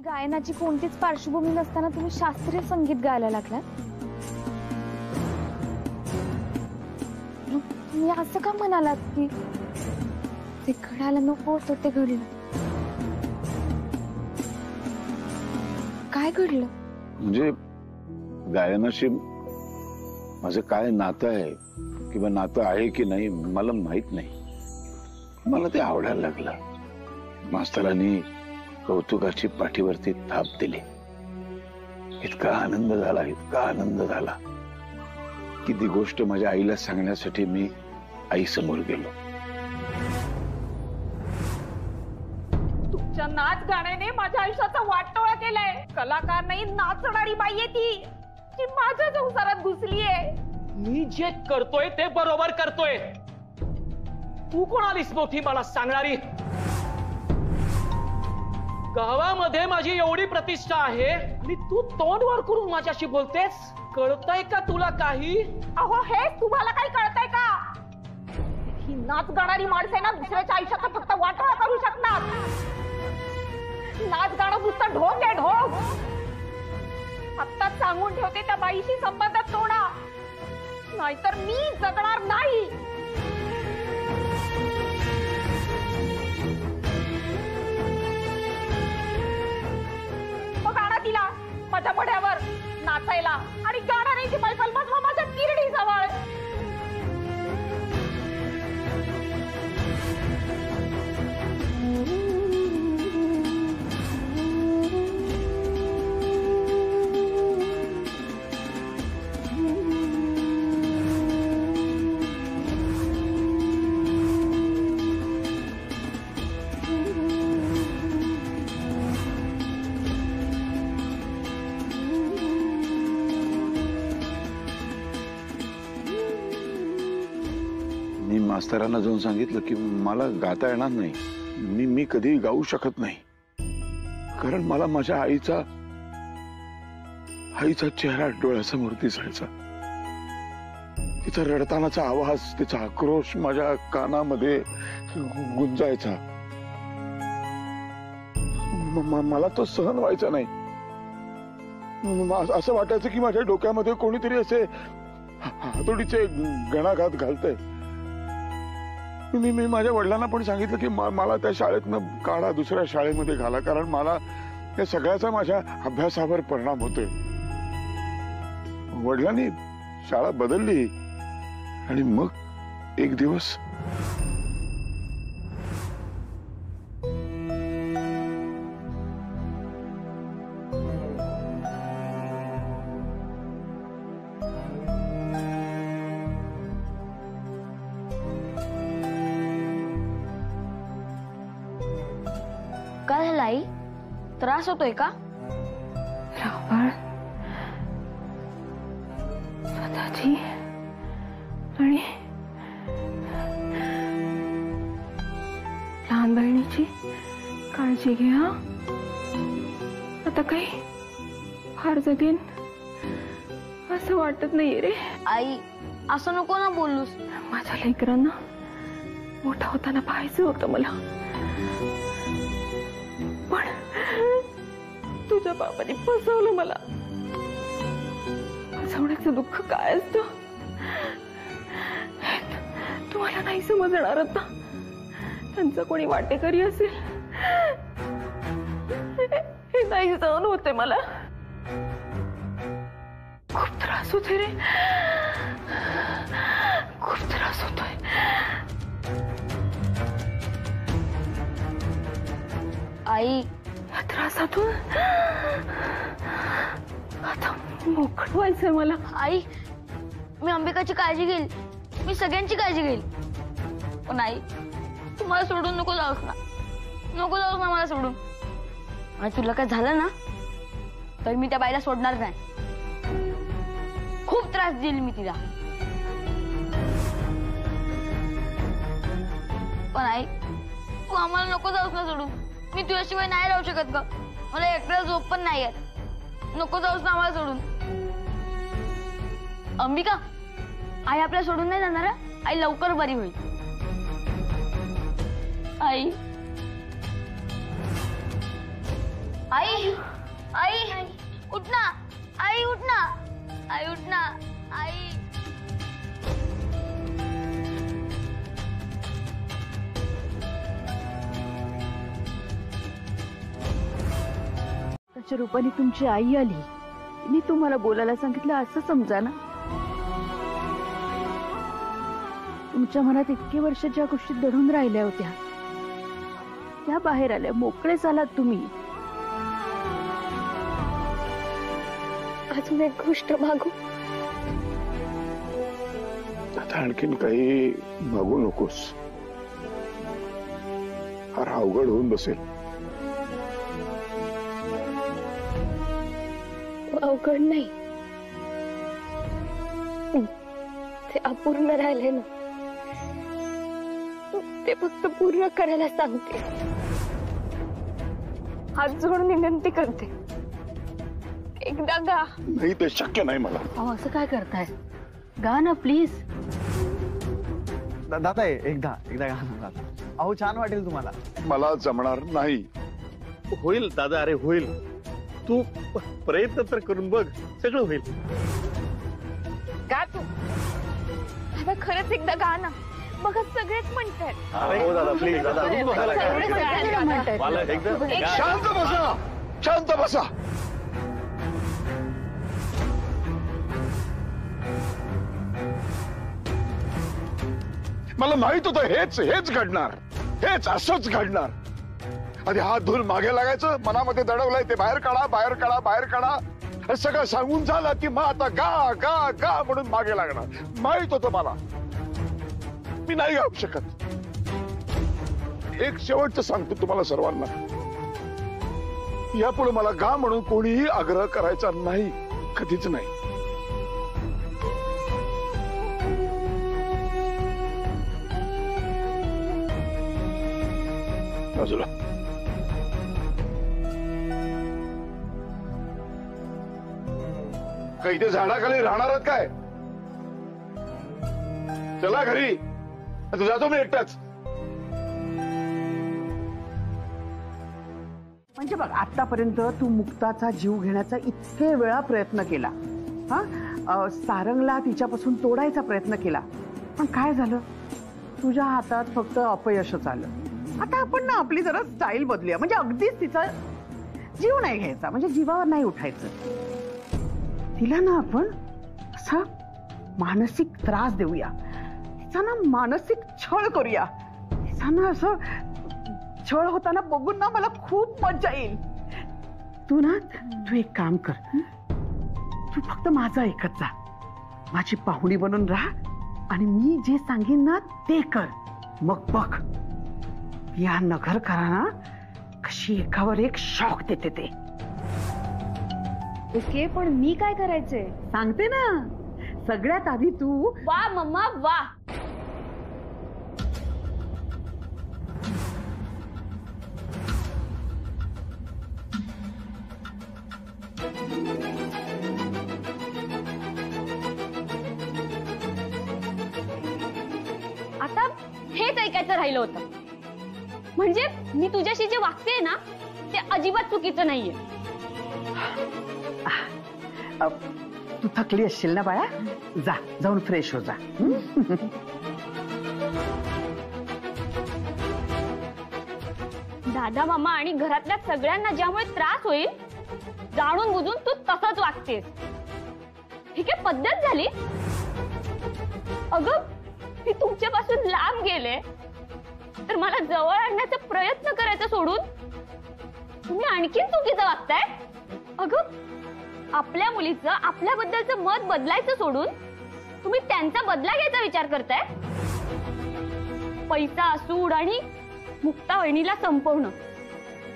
गायनाची कोणतीच पार्श्वभूमी नसताना तुम्ही शास्त्रीय संगीत गायला लागलात? तुम्ही असं का म्हणालात की ते घडायला नको होतं ते घडलं? काय घडलं? म्हणजे गायनाशी माझं काय नातं आहे किंवा नातं आहे की नाही मला माहित नाही. मला ते आवडायला लागलं. मास्तरांनी कौतुकाची पाठीवरती थाप दिली. इतका आनंद झाला की ती गोष्ट माझ्या आईला सांगण्यासाठी मी आई समोर गेलो. तुमच्या नाच गाण्याने माझ्या आयुष्याचा वाटोळा केलाय. कलाकार नाही, नाचणारी बाई आहे ती, जी माझ्या संसारात घुसली आहे. मी जे करतोय ते बरोबर करतोय. तू कोण आलीस मोठी मला सांगणारी? गावामध्ये माझी एवढी प्रतिष्ठा आहे आणि तू तोंड वर करून माझ्याशी बोलतेस? कळतंय का तुला काही? अहो हे तुम्हाला काही कळतंय का? ही नाच गाणारी माणसे ना दुसऱ्याच्या आयुष्याचा फक्त वाटोळा करू शकतात. नाच गाणं नुसतं ढोंग आहे, ढोंग. आत्ताच सांगून ठेवते, त्या बाईशी संबंध तोडा, नाहीतर मी जगणार नाही. मग आणा तिला माझ्या मढ्यावर नाचायला आणि गाणाऱ्याची मैफल बसवा माझ्या तिरडी जवळ. मी मास्तरांना जाऊन सांगितलं की मला गाता येणार नाही. मी कधी गाऊ शकत नाही. कारण मला माझ्या आईचा चेहरा डोळ्यासमोर दिसायचा. तिचा रडतानाचा आवाज, तिचा आक्रोश माझ्या कानामध्ये गुंजायचा. मला तो सहन व्हायचा नाही. असं वाटायचं की माझ्या डोक्यामध्ये कोणीतरी असे हातोडीचे गणाघात घालतंय. मी माझ्या वडिलांना पण सांगितलं की मला त्या शाळेतनं काढा, दुसऱ्या शाळेमध्ये घाला, कारण मला या सगळ्याचा माझ्या अभ्यासावर परिणाम होतोय. वडिलांनी शाळा बदलली आणि मग एक दिवस काय झालं आई? त्रास होतोय का? रावळ स्वतःची आणि लहान बहिणीची काळजी घे हा. आता काही फार जगेन असं वाटत नाहीये रे. आई असं नको ना बोलूस. माझ्या लेकरांना मोठा होताना पाहायचं होतं मला, पण तुझ्या बाबाने फसवलं मला. फसवण्याचं दुःख काय असतं तुम्हाला नाही समजणार. आता त्यांचा कोणी वाटेकरी असेल हे नाही सहन होते मला. खूप त्रास होते रे, खूप त्रास होतोय. आई या त्रासातून आता मोकळं व्हायचंय मला. आई मी अंबिकाची काळजी घेईल, मी सगळ्यांची काळजी घेईल. पण आई तुम्हाला सोडून नको जाऊस ना, नको जाऊस ना मला सोडून. आणि तुला काय झालं ना तर मी त्या बाईला सोडणार नाही. खूप त्रास देईल मी तिला. पण आई तू आम्हाला नको जाऊस ना सोडून. मी तुझ्याशिवाय नाही राहू शकत ग. मला एकट्याला झोप पण नाही येत. नको जाऊस ना आम्हाला सोडून. अंबिका आई आपल्याला सोडून नाही जाणार. आई लवकर बरी होईल. आई आई देवाच्या रूपाने तुमची आई आली, तिने तुम्हाला बोलायला सांगितलं असं समजा ना. तुमच्या मनात इतके वर्ष ज्या गोष्टी दडून राहिल्या होत्या त्या बाहेर आल्या, मोकळे झालात तुम्ही. अजून एक गोष्ट मागू? आता आणखीन काही मागू नकोस, फार अवघड होऊन बसेल. अवघड नाही, ते अपूर्ण राहिले ना, ते फक्त पूर्ण करायला सांगते. हात जोडून विनंती करते, एकदा गा. नाही, ते शक्य नाही मला. अहो असं काय करताय? गा ना प्लीज. दादा एकदा एकदा गा ना दादा. अहो छान वाटेल तुम्हाला. मला जमणार नाही. होईल दादा, अरे होईल. तू प्रयत्न तर करून बघ, सगळं होईल. गा तू. दादा खरंच एकदा गा ना, बघा सगळेच म्हणतात. हो दादा, प्लीज दादा. म्हणतायत. मला एकदा शांत बसा, शांत बसा. मला माहित होतं हेच हेच घडणार, हेच असंच घडणार. आधी हात धुवून मागे लागायचं, मनामध्ये दडवलंय ते बाहेर काढा, बाहेर काढा, बाहेर काढा. हे सगळं सांगून झालं की मग आता गा गा गा म्हणून मागे लागणार. माहित होतं मला, मी नाही गाऊ शकत. एक शेवटचं सांगतो तुम्हाला सर्वांना, यापुढे मला गा म्हणून कोणीही आग्रह करायचा नाही, कधीच नाही. बाजूला. काही इथे झाडाखाली राहणार आहात काय? चला घरी, आता जातो मी एकटाच. म्हणजे बघ, आतापर्यंत तू मुक्ताचा जीव घेण्याचा इतके वेळा प्रयत्न केला, हा सारंगला तिच्यापासून तोडायचा प्रयत्न केला, पण काय झालं? तुझ्या हातात फक्त अपयशच आलं. आता आपण ना आपली जरा स्टाईल बदलूया, म्हणजे अगदीच तिचा जीव नाही घ्यायचा, म्हणजे जीवावर नाही उठायचं. तिला ना आपण असा मानसिक त्रास देऊया, तिचा ना मानसिक छळ करूया. तिचा ना असं छळ होताना बघून ना मला खूप मजा येईल. तू एक काम कर, तू फक्त माझं ऐकत जा, माझी पाहुणी बनून राहा आणि मी जे सांगेन ना ते कर. मग बघ या नगरकरांना कशी एकावर एक शॉक देते ते. ओके, पण मी काय करायचंय? सांगते ना. सगळ्यात आधी तू वा मम्मा वा. आता हेच ऐकायचं राहिलं होतं. म्हणजे मी तुझ्याशी जे वागतेय ना ते अजिबात चुकीचं नाहीये. तू थकली असशील ना बाळा, जा जाऊन फ्रेश हो जा. दादा मामा आणि घरातल्या सगळ्यांना ज्यामुळे त्रास होईल जाणून बुजून तू तसंच वागतेस. ही काय पद्धत झाली? अगं मी तुमच्यापासून लांब गेले तर मला जवळ आणण्याचा प्रयत्न करायचा सोडून तुम्ही आणखीन चुकीचं वागताय. अगं आपल्या मुलीचं आपल्याबद्दलचं मत बदलायचं सोडून तुम्ही त्यांचा बदला घ्यायचा विचार करताय. पैसा सूड आणि मुक्ता वहिनीला संपवणं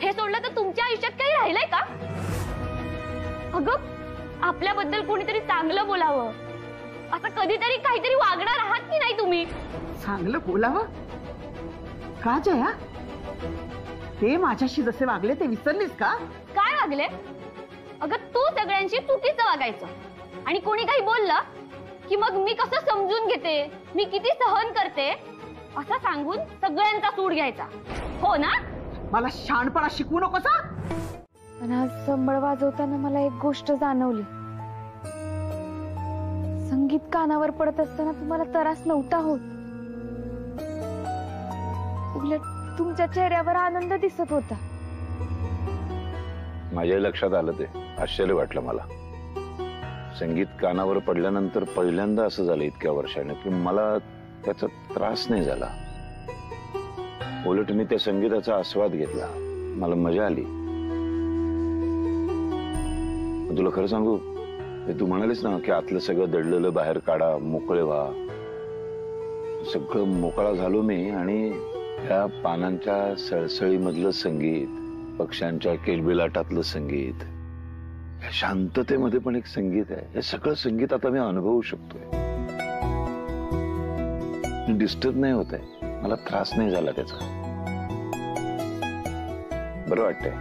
हे सोडलं तर तुमच्या आयुष्यात काही राहिलंय का? अगं आपल्याबद्दल कोणीतरी चांगलं बोलावं असं कधीतरी काहीतरी वागणार आहात की नाही तुम्ही? चांगलं बोलावं का जया? ते माझ्याशी जसे वागले ते विसरलीस का? काय वागले? अगं तू सगळ्यांशी चुकीचं वागायचं आणि कोणी काही बोललं की मग मी कसं समजून घेते, मी किती सहन करते असं सांगून सगळ्यांचा सूड घ्यायचा, हो ना? मला शहाणपणा शिकवू नकोस. पण आज संबळ वाजवताना मला एक गोष्ट जाणवली. संगीत कानावर पडत असताना तुम्हाला त्रास नव्हता होत. उलट तुमच्या चेहऱ्यावर आनंद दिसत होता. माझ्या लक्षात आलं ते. आश्चर्य वाटलं मला. संगीत कानावर पडल्यानंतर पहिल्यांदा असं झालं इतक्या वर्षाने की मला त्याचा त्रास नाही झाला. उलट मी त्या संगीताचा आस्वाद घेतला. मला मजा आली. तुला खरं सांगू, तू म्हणालीस ना की आतलं सगळं दडलेलं बाहेर काढा, मोकळे व्हा. सगळं मोकळा झालो मी आणि त्या पानांच्या सळसळीमधलं संगीत, पक्ष्यांच्या किलबिलाटातलं संगीत, शांततेमध्ये पण एक संगीत आहे. हे सगळं संगीत आता मी अनुभवू शकतोय. डिस्टर्ब नाही होत आहे. मला त्रास नाही झाला त्याचा. बरं वाटतंय.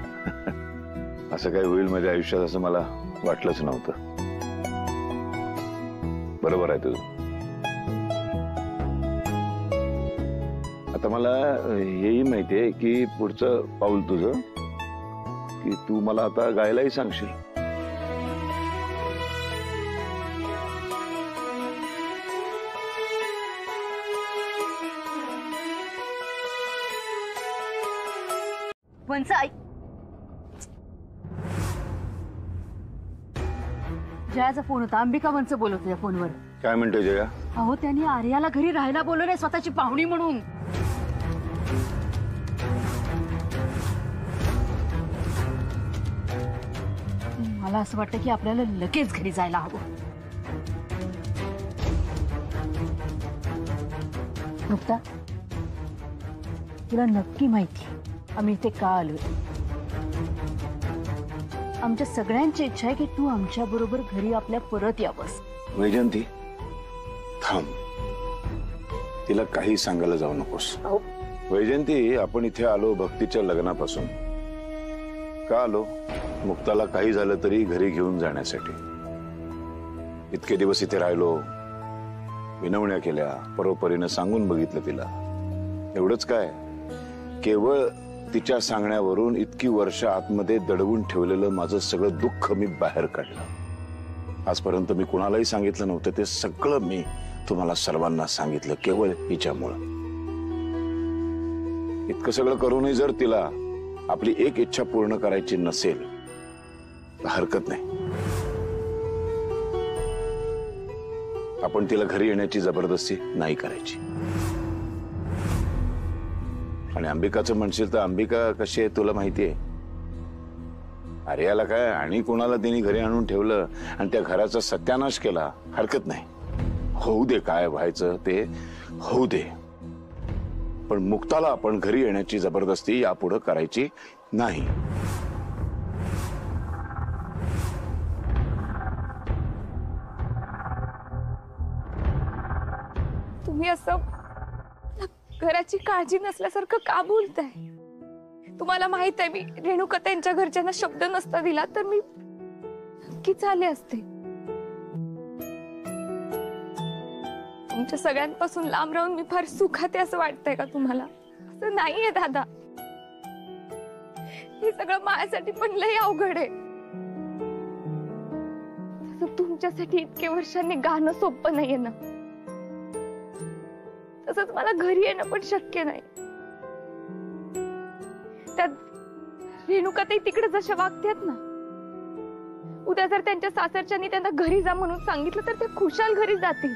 असं काय होईल माझ्या आयुष्यात असं मला वाटलंच नव्हतं. बरोबर आहे तुझं. आता मला हेही माहितीये की पुढचं पाऊल तुझं की तू मला आता गायलाही सांगशील. वंस ऐक. जयाचा फोन होता. अंबिका वंस बोलत होत्या फोनवर. काय म्हणते जया? अहो त्यांनी आर्याला घरी राहायला बोलवलंय स्वतःची पाहुणी म्हणून. मला असं वाटतं की आपल्याला लगेच घरी जायला हवं. मुक्ता, तुला नक्की माहिती आम्ही इथे का आलोय? आमच्या सगळ्यांची इच्छा आहे की तू आमच्या बरोबर घरी आपल्या परत यावंस. वैजंती, थांब. तिला काही सांगायला जाऊ नकोस. वैजंती, आपण इथे आलो भक्तीच्या लग्नापासून. का आलो? मुक्ताला काही झालं तरी घरी घेऊन जाण्यासाठी. इतके दिवस इथे राहिलो, विनवण्या केल्या, परोपरीनं सांगून बघितलं तिला. एवढंच काय, केवळ तिच्या सांगण्यावरून इतकी वर्ष आतमध्ये दडवून ठेवलेलं माझं सगळं दुःख मी बाहेर काढलं. आजपर्यंत मी कुणालाही सांगितलं नव्हतं. ते सगळं मी तुम्हाला सर्वांना सांगितलं केवळ हिच्यामुळं. इतकं सगळं करूनही जर तिला आपली एक इच्छा पूर्ण करायची नसेल तर हरकत नाही. आपण तिला घरी येण्याची जबरदस्ती नाही करायची. आणि अंबिकाचं म्हणशील तर अंबिका कशी आहे तुला माहितीये. आर्याला काय आणि कुणाला तिने घरी आणून ठेवलं आणि त्या घराचा सत्यानाश केला. हरकत नाही, होऊ दे. काय व्हायचं ते होऊ दे. पण मुक्ताला आपण घरी येण्याची जबरदस्ती यापुढे करायची नाही. तुम्ही असं घराची काळजी नसल्यासारखं का बोलताय? तुम्हाला माहित आहे मी रेणुका त्यांच्या घरच्यांना शब्द नसता दिला तर मी नक्कीच आले असते. तुमच्या सगळ्यांपासून लांब राहून मी फार सुखात आहे असं वाटतंय का तुम्हाला? असं नाहीये दादा. हे सगळं माझ्यासाठी पण लय अवघड आहे. तुमच्यासाठी इतक्या वर्षांनी गाणं सोपं नाहीये ना, तसंच मला घरी येणं पण शक्य नाही. त्यात रेणुका ताई तिकडे जशा वागतात ना, उद्या जर त्यांच्या सासरच्यांनी त्यांना घरी जा म्हणून सांगितलं तर ते खुशाल घरी जातील.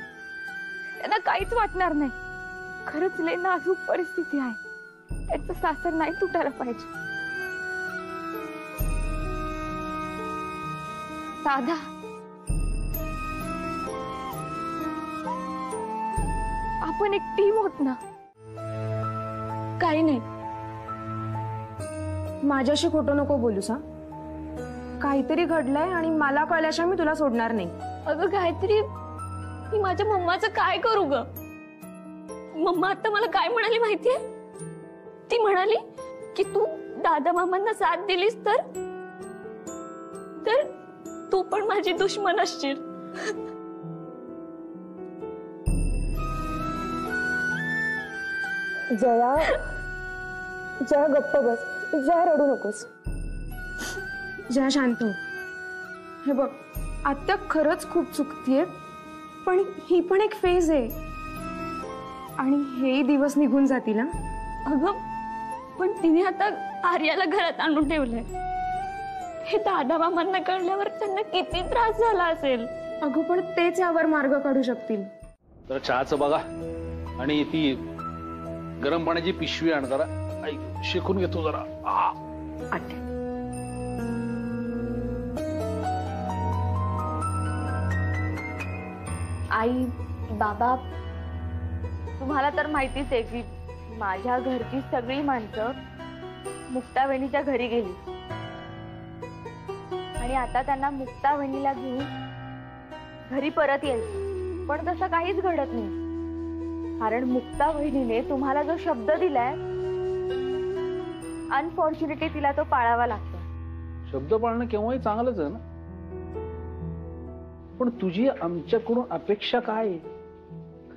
त्यांना काहीच वाटणार नाही. खरंच लय नाजूक परिस्थिती आहे. त्यांचं सासर नाही तुटायला पाहिजे. दादा, आपण एक टीम होत ना. काही नाही, माझ्याशी खोटं नको बोलूस. हा, काहीतरी घडलंय आणि मला कळल्याशिवाय मी तुला सोडणार नाही. अगं गायत्री, मी माझ्या मम्माचं काय करू ग? मम्मा आता मला काय म्हणाली माहितीये? ती म्हणाली की तू दादा मामांना साथ दिलीस तर तू पण माझी दुश्मन असशील. जया, जया गप्प बस. जया रडू नकोस. जया शांत हो. हे बघ, आत्या खरंच खूप चुकतीये, पण ही पण एक फेज आहे आणि हे दिवस निघून जातील ना. अगं पण तिने आता आर्याला घरात आणून ठेवलंय. हे दादा मामांना कळल्यावर त्यांना किती त्रास झाला असेल. अगं पण तेच यावर मार्ग काढू शकतील. तर चहाचं बघा आणि ती गरम पाण्याची पिशवी आण जरा. शिकून घेतो जरा. आई बाबा, तुम्हाला तर माहितीच आहे की माझ्या घरची सगळी माणसं मुक्ता वहिनीच्या घरी गेली आणि आता त्यांना मुक्ता वहिनीला घेऊन घरी परत यायचं. पण तसं काहीच घडत नाही, कारण मुक्ता वहिनीने तुम्हाला जो शब्द दिलाय अनफॉर्च्युनेटली तिला तो पाळावा लागतो. शब्द पाळणं केव्हाही चांगलंच आहे ना, पण तुझी आमच्याकडून अपेक्षा काय आहे?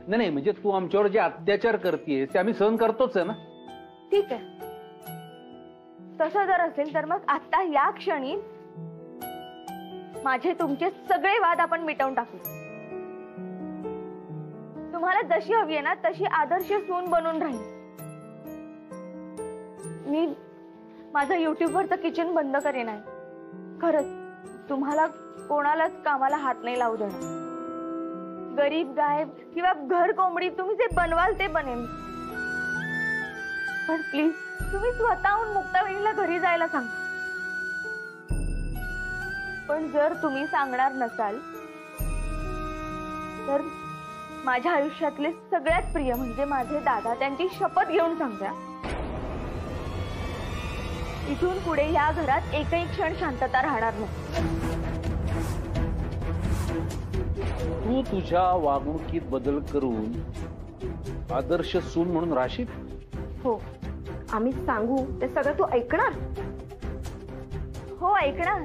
नाही म्हणजे तू आमच्यावर जे अत्याचार करतेस ते आम्ही सहन करतोच आहे ना. ठीक आहे, तसं जर असेल तर मग आता या क्षणी माझे तुमचे सगळे वाद आपण मिटवून टाकू. तुम्हाला जशी हवी आहे ना तशी आदर्श सून बनून राहील. मी माझं युट्यूबवरचं किचन बंद करेन आहे. खरंच तुम्हाला कोणालाच कामाला हात नाही लावू देणार. गरीब गाय किंवा घर कोंबडी तुम्ही जे बनवाल ते बनेन. पण प्लीज तुम्ही स्वतःहून मुक्ता वहिनीला घरी जायला सांगा. पण जर तुम्ही सांगणार नसाल तर माझ्या आयुष्यातले सगळ्यात प्रिय म्हणजे माझे दादा त्यांची शपथ घेऊन सांगत्या इथून पुढे या घरात एकही क्षण शांतता राहणार नाही. तू तुझ्या वागणुकीत बदल करून आदर्श सून म्हणून राशील. हो, आम्ही सांगू ते सगळं तू ऐकणार. हो ऐकणार.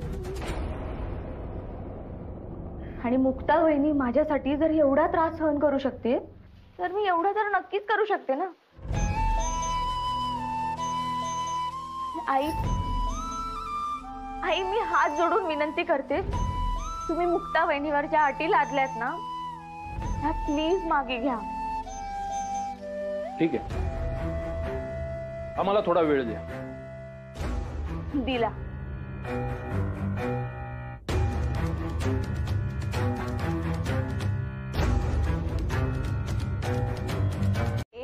आणि मुक्ता वहिनी माझ्यासाठी जर एवढा त्रास सहन करू शकते तर मी एवढा तर नक्कीच करू शकते ना. आई आई मी हात जोडून विनंती करते, तुम्ही मुक्ता वहिनीवर ज्या अटी लादल्यात ना त्या प्लीज मागे घ्या. ठीक आहे, आम्हाला थोडा वेळ द्या. दिला.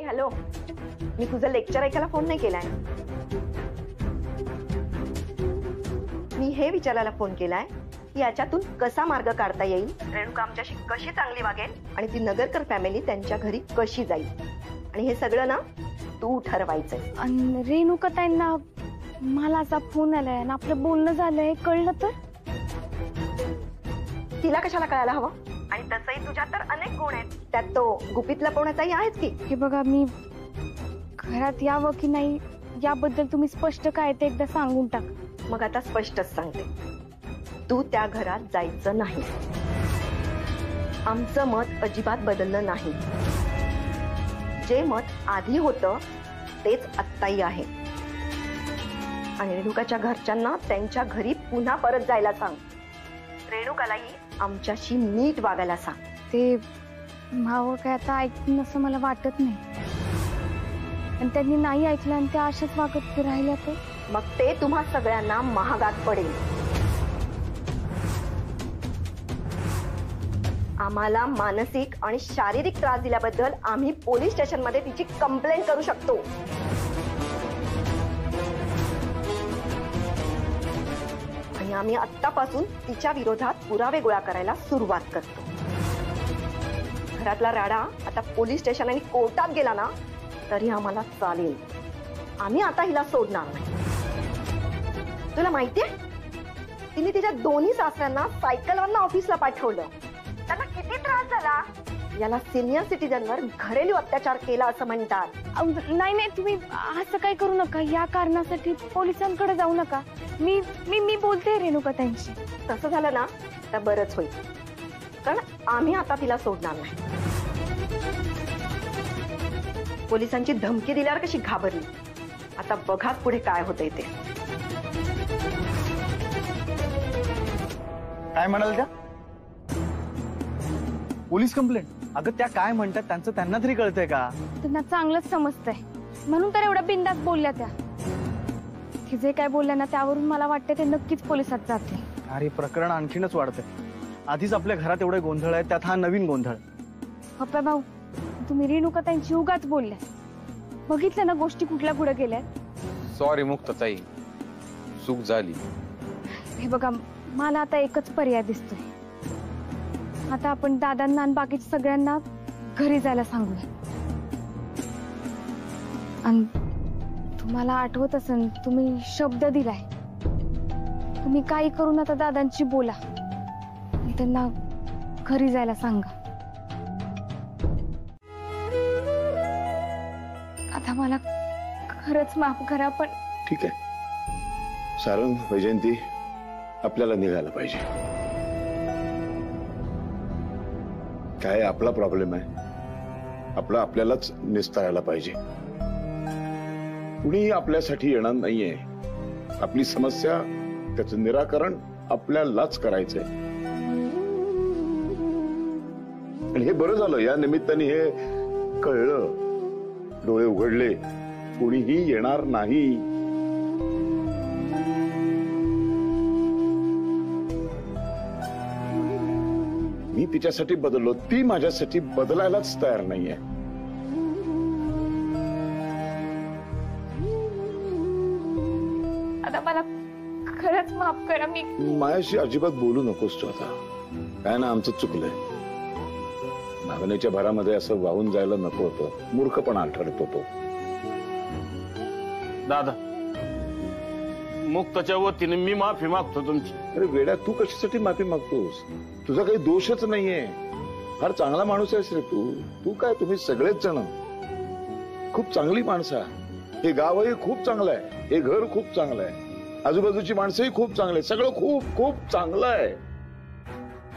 हॅलो, मी तुझं लेक्चर ऐकायला फोन नाही केलाय. मी हे विचारायला फोन केलाय की याच्यातून कसा मार्ग काढता येईल, रेणुका आमच्याशी कशी चांगली वागेल आणि ती नगरकर फॅमिली त्यांच्या घरी कशी जाईल. आणि हे सगळं ना तू ठरवायचंय. आणि रेणुका ताईंना मला असा फोन आलाय आणि आपलं बोलणं झालंय कळलं तर तिला कशाला कळायला हवं. आणि तसंही तुझ्यात तर अनेक गुण आहेत, त्यात तो गुपित लपवण्याचाही आहेच की. हे बघा, मी घरात यावं की नाही याबद्दल तुम्ही स्पष्ट काय ते एकदा सांगून टाक. मग आता स्पष्टच सांगते, तू त्या घरात जायचं नाही. आमचं मत अजिबात बदललं नाही. जे मत आधी होतं तेच आत्ताही आहे. आणि रेणुकाच्या घरच्यांना त्यांच्या घरी पुन्हा परत जायला सांग. रेणुकालाही आमच्याशी नीट वागायला सांग. ते मावं काय आता ऐकून असं मला वाटत नाही. आणि त्यांनी नाही ऐकलं आणि त्या अशाच वागत राहिल्या तर मग ते तुम्हा सगळ्यांना महागात पडेल. आम्हाला मानसिक आणि शारीरिक त्रास दिल्याबद्दल आम्ही पोलीस स्टेशन मध्ये तिची कंप्लेंट करू शकतो. आणि आम्ही आत्तापासून तिच्या विरोधात पुरावे गोळा करायला सुरुवात करतो. घरातला राडा आता पोलीस स्टेशन आणि कोर्टात गेला ना तरी आम्हाला चालेल. आम्ही आता हिला सोडणार नाही. तुला माहितीये, तिने तिच्या दोन्ही सासऱ्यांना सायकलवरनं ऑफिसला पाठवलं. त्यांना किती त्रास झाला. याला सिनियर सिटीजनवर घरेलू अत्याचार केला असं म्हणतात. नाही नाही, तुम्ही असं काही करू नका. या कारणासाठी पोलिसांकडे जाऊ नका. मी मी मी बोलते रेणुका त्यांची. तसं झालं ना तर बरंच होईल, कारण आम्ही आता तिला सोडणार नाही. पोलिसांची धमकी दिल्यावर कशी घाबरली. आता बघा पुढे काय होतंय ते. काय म्हणाल त्या? Police complaint? अगं त्या काय म्हणतात त्यांचं त्यांना तरी कळतंय का? त्यांना चांगलंच समजतंय म्हणून तर एवढा बिंदास बोलल्या त्या. हे जे काय बोलले ना त्यावरून मला वाटतं ते नक्कीच पोलिसात जातील. अरे प्रकरण आणखीनच वाढतंय. आधीच आपल्या घरात एवढे गोंधळ आहे, त्यात हा नवीन गोंधळ. पप्पा भाऊ, तुम्ही रेणुका त्यांची उगाच बोलल्या. बघितलं ना गोष्टी कुठल्या पुढे गेल्या. सॉरी मुक्ताताई, चूक झाली. हे बघा, मला आता एकच पर्याय दिसतोय. आता आपण दादांना आणि बाकीच्या सगळ्यांना घरी जायला सांगूया. आणि तुम्हाला आठवत असेल, तुम्ही शब्द दिलाय. तुम्ही काही करून आता दादांची बोला, त्यांना घरी जायला सांगा. आता मला खरंच माफ करा, पण ठीक आहे सारंग, वैजयंती, आपल्याला निघायला पाहिजे. काय आपला प्रॉब्लेम आहे, आपला आपल्यालाच निस्तारायला पाहिजे. कुणीही आपल्यासाठी येणार नाहीये. आपली समस्या, त्याचं निराकरण आपल्यालाच करायचंय. आणि हे बरं झालं, या निमित्ताने हे कळलं, डोळे उघडले. कुणीही येणार नाही. मी तिच्यासाठी बदललो, ती माझ्यासाठी बदलायलाच तयार नाहीये. आता मला खरंच माफ करा. मी माझ्याशी अजिबात बोलू नकोस तू आता. काय ना, आमचं चुकलंय. भावनेच्या भरामध्ये असं वाहून जायला नको होतं. मूर्खपणा ठरत होतो. दादा, मुक्ताच्या वतीने मी माफी मागतो तुमची. अरे वेड्या, तू कशासाठी माफी मागतोस? तुझा काही दोषच नाहीये. फार चांगला माणूस आहेस रे तू. तू काय, तुम्ही सगळेच जण खूप चांगली माणसं. हे गावही खूप चांगलं आहे, हे घर खूप चांगलं आहे, आजूबाजूची माणसंही खूप चांगले, सगळं खूप खूप चांगलं आहे.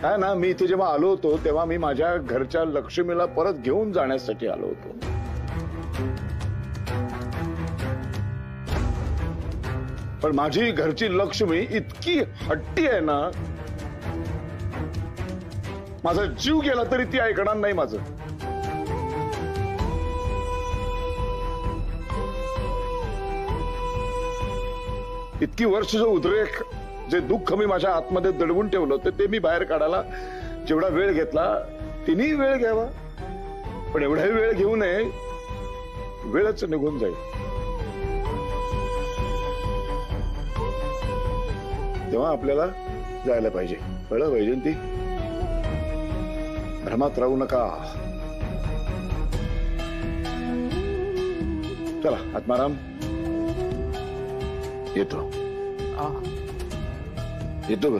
काय ना, मी इथे जेव्हा आलो होतो तेव्हा मी माझ्या घरच्या लक्ष्मीला परत घेऊन जाण्यासाठी आलो होतो. पण माझी घरची लक्ष्मी इतकी हट्टी आहे ना, माझा जीव गेला तरी ती ऐकणार नाही माझं. इतकी वर्ष जो उद्रेक, जे दुःख मी माझ्या आतमध्ये दडवून ठेवलं होतं, ते मी बाहेर काढायला जेवढा वेळ घेतला, तिन्ही वेळ घ्यावा. पण एवढाही वेळ घेऊ नये, वेळच निघून जाईल. तेव्हा आपल्याला जायला पाहिजे. कळलं वैजयंती? भ्रमात राहू नका. चला आत्माराम, येतो. येतो ग.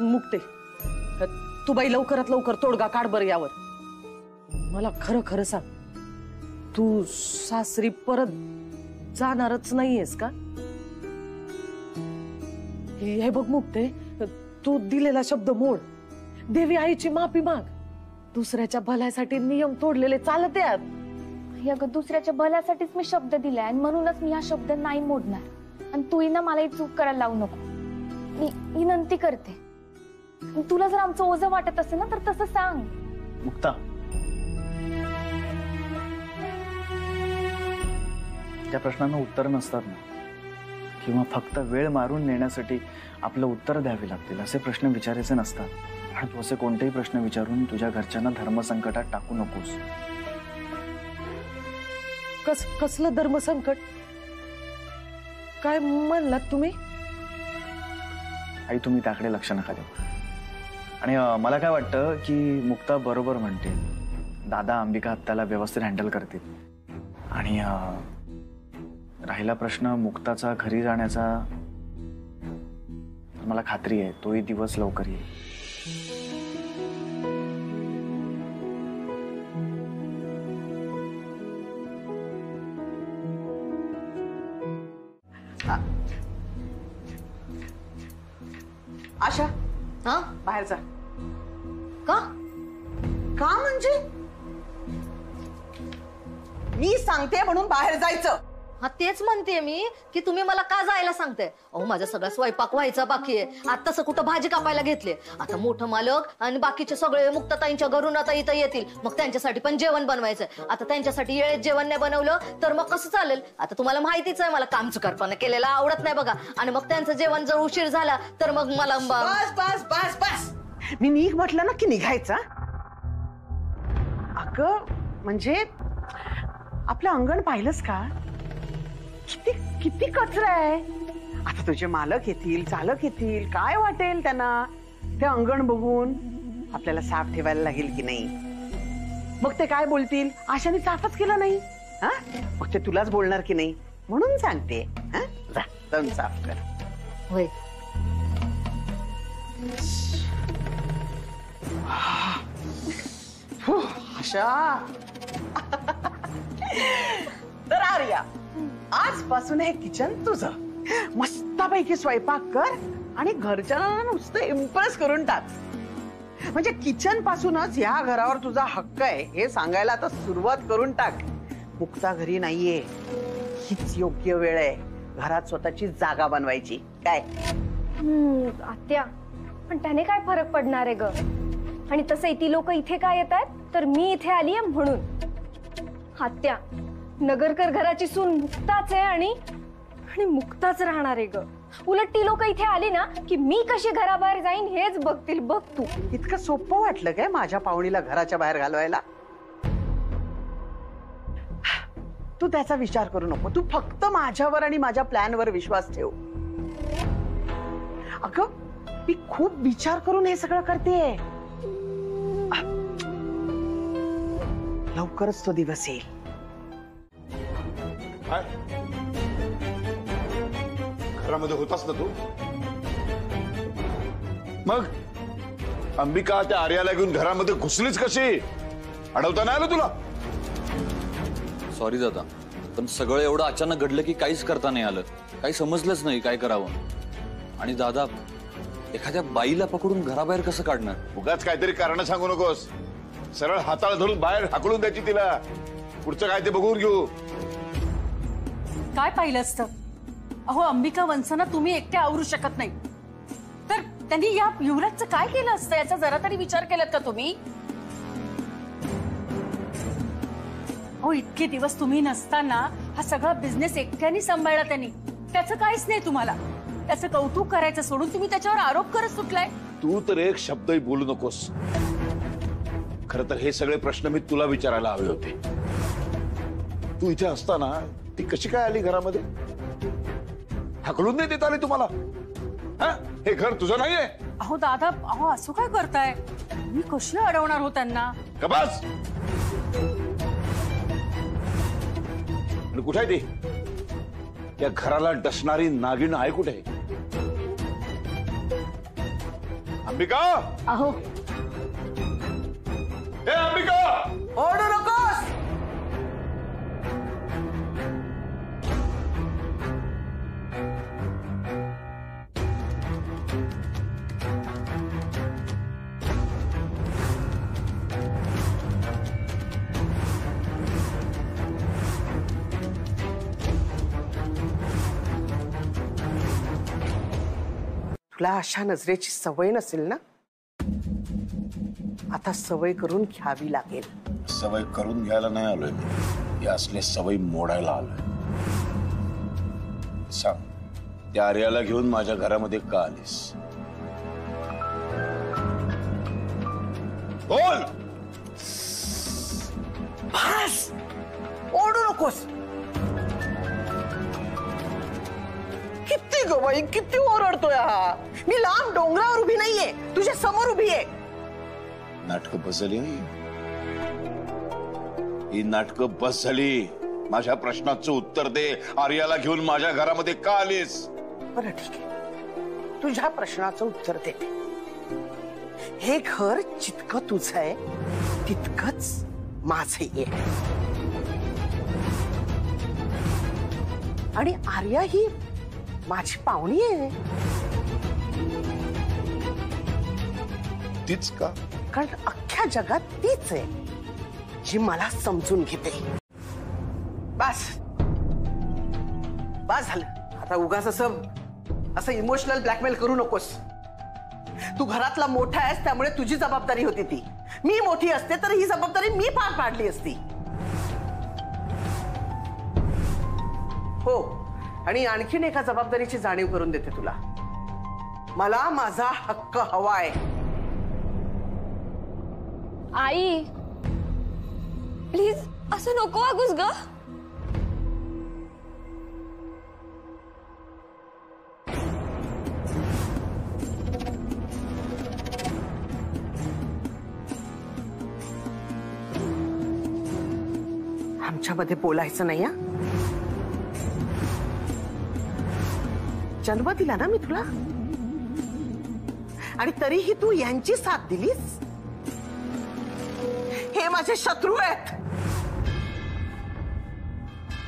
मुक्ते, तू बाई लवकरात लवकर तोडगा काढ बरं यावर. मला खरं खरं सांग, तू सासरी परत जाणारच नाहीयेस का? हे बघ मुक्ते, तू दिलेला शब्द मोड. देवी आईची माफी माग. दुसऱ्याच्या भल्यासाठी नियम तोडलेले चालत आहेत. अगं, दुसऱ्याच्या भल्यासाठीच मी शब्द दिलाय आणि म्हणूनच मी हा शब्द नाही मोडणार. आणि तूही ना मला ही चूक करायला लावू नको. मी विनंती करते. तुला जर आमचं ओझं वाटत असेल ना, तर तसं सांग. मुक्ता, त्या प्रश्नांना उत्तर नसतात ना, किंवा फक्त वेळ मारून नेण्यासाठी आपलं उत्तर द्यावे लागतील असे प्रश्न विचारायचे नसतात. आणि तू असे कोणतेही प्रश्न विचारून तुझ्या घरच्यांना धर्मसंकटात टाकू नकोस. कसलं धर्मसंकट? काय म्हणलात तुम्ही? आई, तुम्ही त्याकडे लक्ष नका देऊ. आणि मला काय वाटतं की मुक्ता बरोबर म्हणते. दादा अंबिका त्याला व्यवस्थित हँडल करतील. आणि राहिला प्रश्न मुक्ताचा घरी जाण्याचा, तर मला खात्री आहे तोही दिवस लवकर येईल. आशा, हा बाहेर जा. का का म्हणजे? मी सांगते म्हणून बाहेर जायचं. हा तेच म्हणते मी की तुम्ही मला का जायला सांगते. अहो माझा सगळा स्वयंपाक व्हायचा बाकी आहे. आता तसं कुठं भाजी कापायला घेतले. आता मोठं मालक आणि बाकीचे सगळे मुक्ताताईंच्या घरून आता इथं येतील. मग त्यांच्यासाठी पण जेवण बनवायचं. आता त्यांच्यासाठी वेळेत जेवण नाही बनवलं तर मग कसं चालेल. आता तुम्हाला माहितीच आहे मला काम चुकारपणा केलेला आवडत नाही बघा. आणि मग त्यांचं जेवण जर उशीर झाला तर मग मला बस बस बस बस. मी निघ म्हटलं ना की निघायचा. अगं म्हणजे आपलं अंगण पाहिलंस का? किती किती कचरा आहे. आता तुझे मालक येतील, चालक येतील, काय वाटेल त्यांना ते अंगण बघून. आपल्याला साफ ठेवायला लागेल की नाही. मग ते काय बोलतील, आशाने साफच केलं नाही. हा मग ते तुलाच बोलणार की नाही. म्हणून सांगते जा जाऊन साफ कर. होय आशा. तर आर्या, आजपासून हे किचन तुझं. मस्तपैकी स्वयंपाक कर आणि घरच्यांना नुसतं इम्प्रेस करून टाक. म्हणजे किचन पासूनच या घरावर तुझा हक्क आहे हे सांगायला आता सुरुवात करून टाक. मुक्ता घरी नाहीये, हीच योग्य वेळ आहे घरात स्वतःची जागा बनवायची. काय आत्या, पण त्याने काय फरक पडणार आहे ग. आणि तसंही ती लोक इथे काय येतात तर मी इथे आली आहे म्हणून. आत्या, नगरकर घराची सून मुक्ताच आहे आणि मुक्ताच राहणार आहे ग. उलट ती लोक इथे आली ना की मी कशी घराबाहेर जाईन हेच बघतील. बघ तू. इतकं सोपं वाटलं काय माझ्या पाहुणीला घराच्या बाहेर घालवायला? तू त्याचा विचार करू नको. तू फक्त माझ्यावर आणि माझ्या प्लॅनवर विश्वास ठेव. अगं मी खूप विचार करून हे सगळं करतेय. लवकरच तो दिवस येईल. घरामध्ये होतास ना तू. मग अंबिका त्या आर्याला घेऊन घरामध्ये घुसलीच कशी? अडवता नाही आलं तुला? सॉरी दादा, पण सगळं एवढं अचानक घडलं की काहीच करता नाही आलं. काही समजलंच नाही काय करावं. आणि दादा, एखाद्या बाईला पकडून घराबाहेर कसं काढणार? उगाच काहीतरी कारण सांगू नकोस. सरळ हाताला धरून बाहेर हाकलून द्यायची तिला. पुढचं काय ते बघून घेऊ. काय पाहिलं असतं? अहो अंबिका वंसना तुम्ही एकटे आवरू शकत नाही. तर त्यांनी या युवराजचं काय केलं असतं याचा जरा तरी विचार केलात का तुम्ही? अहो इतके दिवस तुम्ही नसताना हा सगळा बिझनेस एकट्याने सांभाळला त्यांनी. त्याचं काहीच नाही तुम्हाला. त्याचं कौतुक करायचं सोडून तुम्ही त्याच्यावर आरोप करत सुटलाय. तू तर एक शब्दही बोलू नकोस. खरं तर हे सगळे प्रश्न मी तुला विचारायला हवे होते. तू इथे असताना ती कशी काय आली घरामध्ये? हाकलून नाही देत आली तुम्हाला? हे घर तुझं नाहीये? अहो दादा, अहो असं काय करताय? मी कशी अडवणार हो त्यांना? का बस. कुठे आहे ती? त्या घराला डसणारी नागिण आहे कुठे? अंबिका. अहो हे अंबिका, ओरडू नकोस. तुला अशा नजरेची सवय नसेल ना? आता सवय करून घ्यावी लागेल. सवय करून घ्यायला नाही आलोय मी. या असले सवय मोडायला आलोय. सांग, त्या आर्याला घेऊन माझ्या घरामध्ये का आलीस? बोल. बस, ओरडू नकोस. किती ग बाई, किती ओरडतोय हा? मी लांब डोंगरावर उभी नाहीये, तुझ्या समोर उभी आहे. नाटक बस झाली. ही नाटक बस झाली. माझ्या प्रश्नाचं उत्तर दे. आर्याला घेऊन माझ्या घरामध्ये का आलीस? बरं ठीक आहे, तुझ्या प्रश्नाचं उत्तर देते. हे घर जितकं तुझं आहे तितकंच माझंही आहे. आणि आर्या ही माझी पाहुणी आहे. तीच का? कारण अख्ख्या जगात तीच आहे जी मला समजून घेते. बस बस झालं आता. उगाच असं इमोशनल ब्लॅकमेल करू नकोस. तू घरातला मोठा आहेस त्यामुळे तुझी जबाबदारी होती ती. मी मोठी असते तर ही जबाबदारी मी पार पाडली असती. हो, आणि आणखीन एका जबाबदारीची जाणीव करून देते तुला. मला माझा हक्क हवाय. आई प्लीज असं नको वागूस ग. आमच्यामध्ये बोलायचं नाही. हा, जन्म दिला ना मी तुला, आणि तरीही तू यांची साथ दिलीस. हे माझे शत्रू आहेत.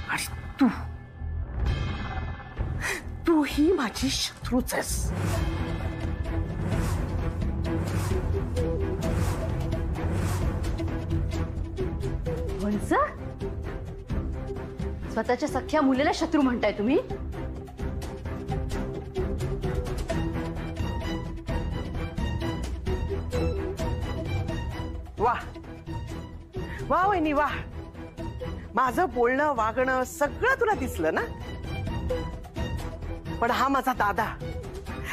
आणि तू ही माझी शत्रूच आहेस. वंस, स्वतःच्या सख्या मुलीला शत्रू म्हणताय तुम्ही? वा वा वहिनी वा. माझं बोलणं वागणं सगळं तुला दिसलं ना. पण हा माझा दादा,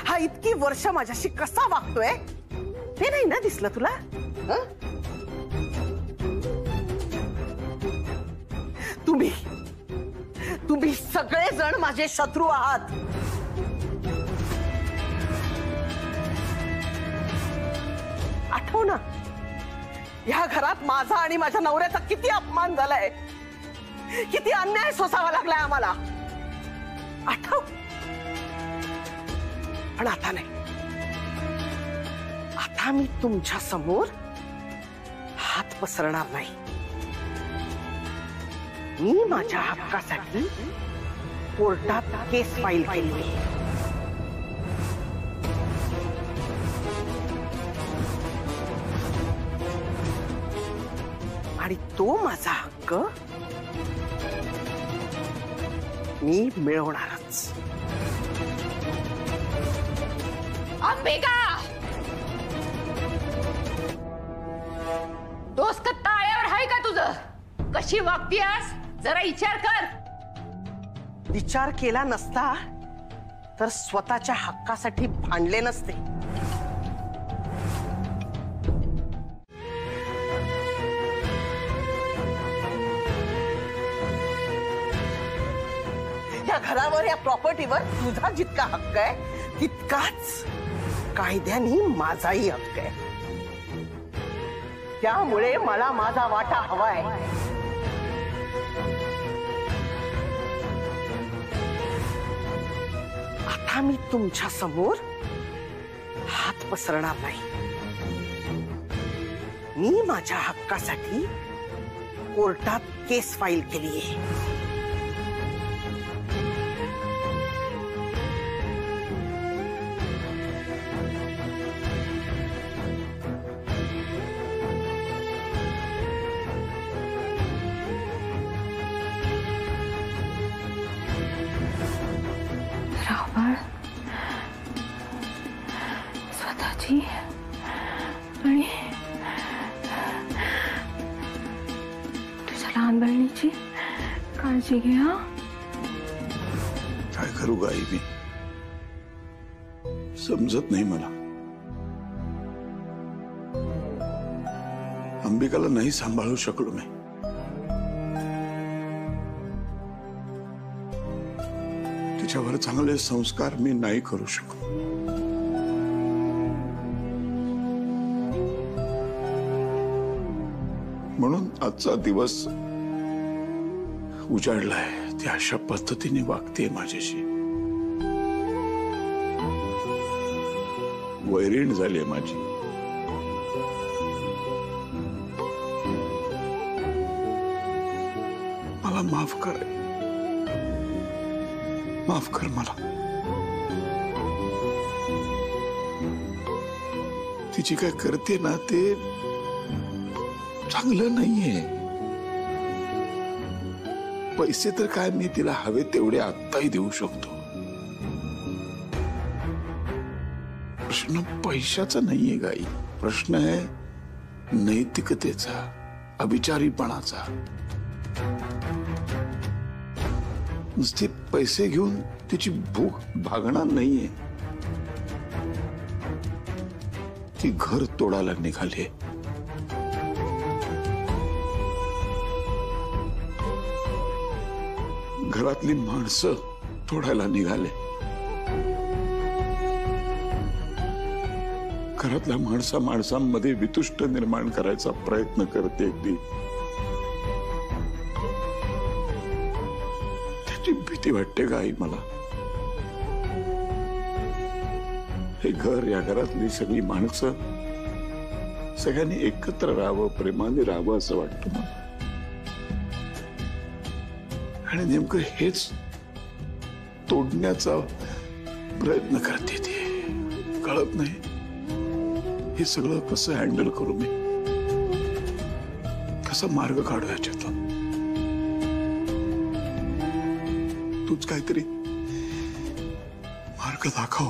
हा इतकी वर्ष माझ्याशी कसा वागतोय हे नाही ना दिसलं तुला? तुम्ही सगळेजण माझे शत्रू आहात. आठव ना, या घरात माझा आणि माझ्या नवऱ्याचा किती अपमान झालाय, किती अन्याय सोसावा लागलाय आम्हाला. आठव. पण आता नाही. आता मी तुमच्या समोर हात पसरणार नाही. मी माझ्या हक्कासाठी कोर्टात केस फाईल केली. आणि तो माझा हक्क मी मिळवणारच. अंबिका, डोसक ताळ्यावर आहे का तुझं? कशी वागतीयस जरा विचार कर. विचार केला नसता तर स्वतःच्या हक्कासाठी भांडले नसते. या घरावर, या प्रॉपर्टीवर तुझा जितका हक्क आहे तितकाच कायद्याने माझाही हक्क आहे. त्यामुळे मला माझा वाटा हवाय. आता मी तुमच्या समोर हात पसरणार नाही. मी माझ्या हक्कासाठी कोर्टात केस फाईल केली आहे. स्वतःची आणि तुझ्या लहान बहिणीची काळजी घे. हा, काय करू गाई, मी समजत नाही मला. अंबिकाला नाही सांभाळू शकलो मी. तिच्यावर चांगले संस्कार मी नाही करू शकलो. म्हणून आजचा दिवस उजाडलाय. ती अशा पद्धतीने वागते माझ्याशी. वैरीण झाली माझी. मला माफ कर, माफ कर मला. तिची काय करते ना ते चांगलं नाहीये. पैसे तर काय मी तिला हवे तेवढे आत्ताही देऊ शकतो. प्रश्न पैशाचा नाहीये गाई, प्रश्न आहे नैतिकतेचा, अभिचारीपणाचा. नुसते पैसे घेऊन तिची भूक भागणार नाहीये. ती घर तोडायला निघाली. घरातली माणसं तोडायला निघाले. घरातल्या माणसांमध्ये वितुष्ट निर्माण करायचा प्रयत्न करते. अगदी त्याची भीती वाटते का आई मला. हे घर, या घरातली सगळी माणसं सगळ्यांनी एकत्र राहावं, प्रेमाने राहावं असं वाटतं मला. आणि नेमकं हेच तोडण्याचा प्रयत्न करते ती. कळत नाही हे सगळं कसं हँडल करू मी, कसा मार्ग काढू याच्यातून. तूच काहीतरी मार्ग दाखव.